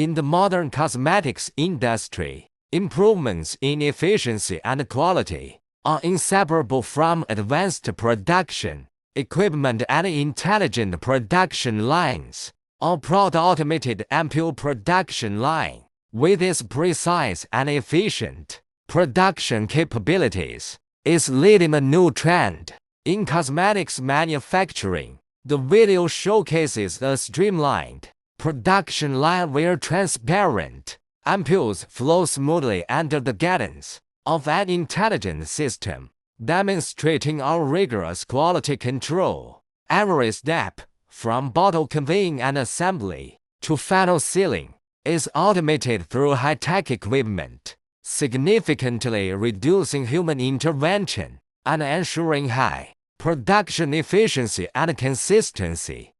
In the modern cosmetics industry, improvements in efficiency and quality are inseparable from advanced production equipment and intelligent production lines. Our proud automated Ampoule production line, with its precise and efficient production capabilities, is leading a new trend in cosmetics manufacturing. The video showcases a streamlined production line where transparent ampoules flow smoothly under the guidance of an intelligent system, demonstrating our rigorous quality control. Every step, from bottle conveying and assembly to final sealing, is automated through high-tech equipment, significantly reducing human intervention and ensuring high production efficiency and consistency.